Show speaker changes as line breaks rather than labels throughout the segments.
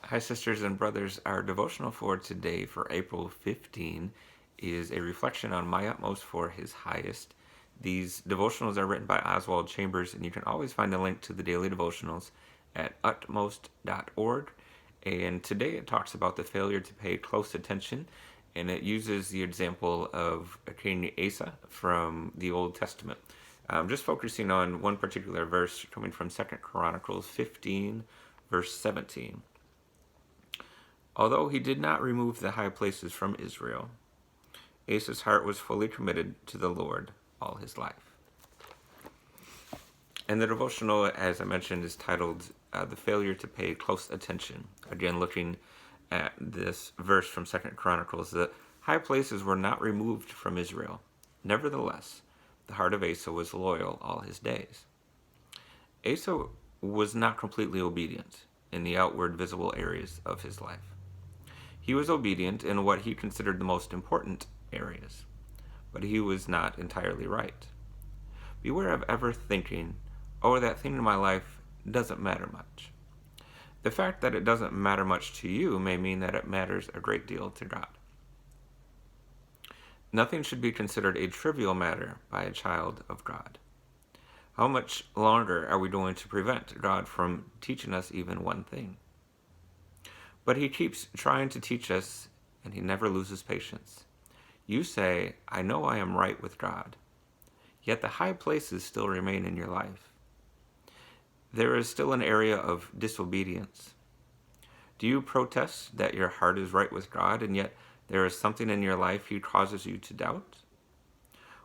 Hi, sisters and brothers. Our devotional for today, for April 15, is a reflection on my utmost for his highest. These devotionals are written by Oswald Chambers, and you can always find a link to the daily devotionals at utmost.org. And today it talks about the failure to pay close attention, and it uses the example of King Asa from the Old Testament. Just focusing on one particular verse coming from 2 Chronicles 15, verse 17. Although he did not remove the high places from Israel, Asa's heart was fully committed to the Lord all his life. And the devotional, as I mentioned, is titled The Failure to Pay Close Attention. Again, looking at this verse from 2 Chronicles, the high places were not removed from Israel. Nevertheless, the heart of Asa was loyal all his days. Asa was not completely obedient in the outward visible areas of his life. He was obedient in what he considered the most important areas, but he was not entirely right. Beware of ever thinking, oh, that thing in my life doesn't matter much. The fact that it doesn't matter much to you may mean that it matters a great deal to God. Nothing should be considered a trivial matter by a child of God. How much longer are we going to prevent God from teaching us even one thing? But he keeps trying to teach us, and he never loses patience. You say, I know I am right with God, yet the high places still remain in your life. There is still an area of disobedience. Do you protest that your heart is right with God, and yet there is something in your life he causes you to doubt?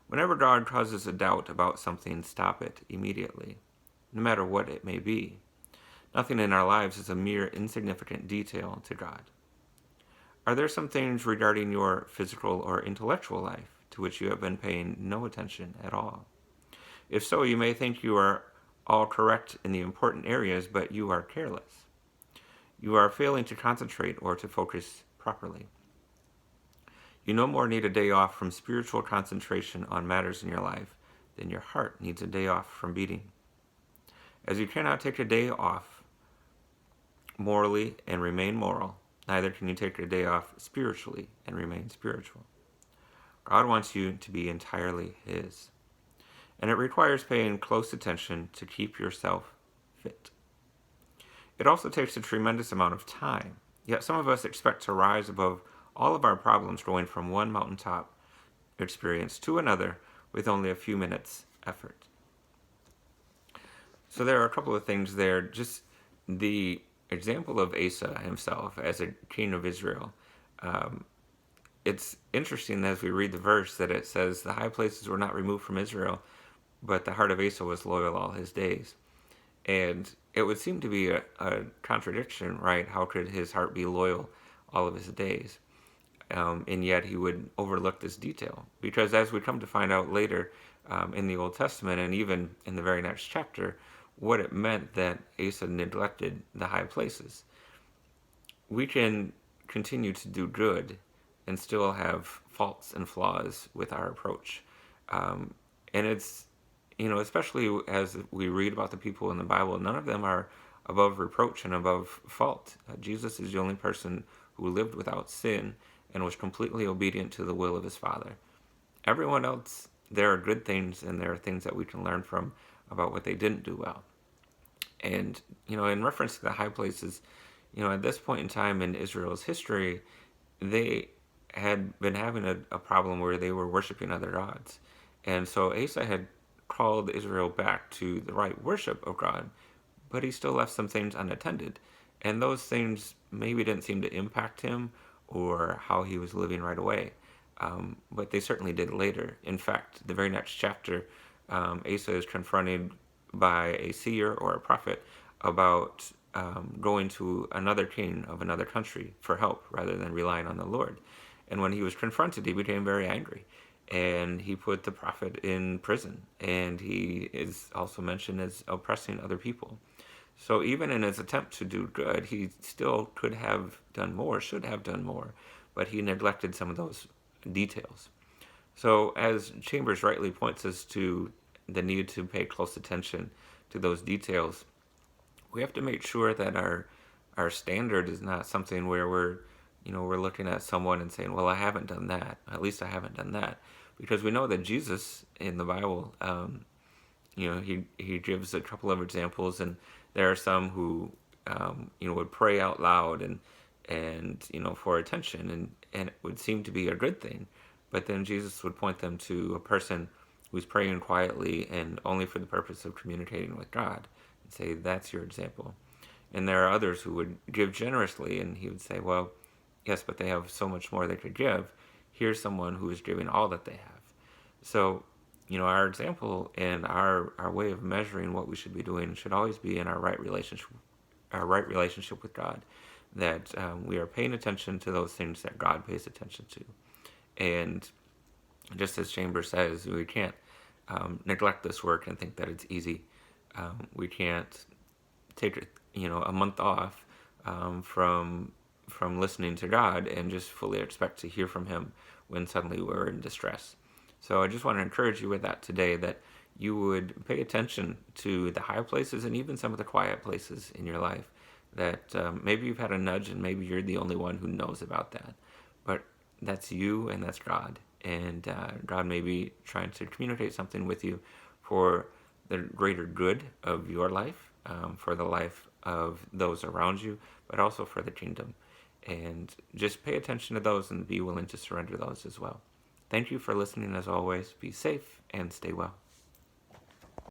Whenever God causes a doubt about something, stop it immediately, no matter what it may be. Nothing in our lives is a mere insignificant detail to God. Are there some things regarding your physical or intellectual life to which you have been paying no attention at all? If so, you may think you are all correct in the important areas, but you are careless. You are failing to concentrate or to focus properly. You no more need a day off from spiritual concentration on matters in your life than your heart needs a day off from beating. As you cannot take a day off morally and remain moral, neither can you take a day off spiritually and remain spiritual. God wants you to be entirely his, and it requires paying close attention to keep yourself fit. It also takes a tremendous amount of time, yet some of us expect to rise above all of our problems going from one mountaintop experience to another with only a few minutes effort. So there are a couple of things there. Just the example of Asa himself as a king of Israel. It's interesting as we read the verse that it says the high places were not removed from Israel, but the heart of Asa was loyal all his days. And it would seem to be a contradiction, right? How could his heart be loyal all of his days? And yet he would overlook this detail. Because as we come to find out later in the Old Testament and even in the very next chapter, what it meant that Asa neglected the high places. We can continue to do good and still have faults and flaws with our approach. And it's, especially as we read about the people in the Bible, none of them are above reproach and above fault. Jesus is the only person who lived without sin and was completely obedient to the will of his Father. Everyone else, there are good things and there are things that we can learn from about what they didn't do well. And, in reference to the high places, at this point in time in Israel's history, they had been having a problem where they were worshiping other gods. And so Asa had called Israel back to the right worship of God, but he still left some things unattended. And those things maybe didn't seem to impact him or how he was living right away. But they certainly did later. In fact, the very next chapter, Asa is confronted by a seer or a prophet about going to another king of another country for help rather than relying on the Lord. And when he was confronted, he became very angry. And he put the prophet in prison. And he is also mentioned as oppressing other people. So even in his attempt to do good, he still could have done more, should have done more. But he neglected some of those details. So as Chambers rightly points us to the need to pay close attention to those details, we have to make sure that our our standard is not something where we're looking at someone and saying, well, I haven't done that. At least I haven't done that. Because we know that Jesus in the Bible, he gives a couple of examples, and there are some who, would pray out loud and for attention, and it would seem to be a good thing. But then Jesus would point them to a person who's praying quietly and only for the purpose of communicating with God, and say, that's your example. And there are others who would give generously, and he would say, well, yes, but they have so much more they could give. Here's someone who is giving all that they have. So, our example and our way of measuring what we should be doing should always be in our right relationship with God. That we are paying attention to those things that God pays attention to. And just as Chambers says, we can't neglect this work and think that it's easy. We can't take a month off from listening to God and just fully expect to hear from Him when suddenly we're in distress. So I just want to encourage you with that today, that you would pay attention to the high places and even some of the quiet places in your life. That maybe you've had a nudge and maybe you're the only one who knows about that. But that's you and that's God. And God may be trying to communicate something with you for the greater good of your life, for the life of those around you, but also for the kingdom. And just pay attention to those and be willing to surrender those as well. Thank you for listening as always. Be safe and stay well.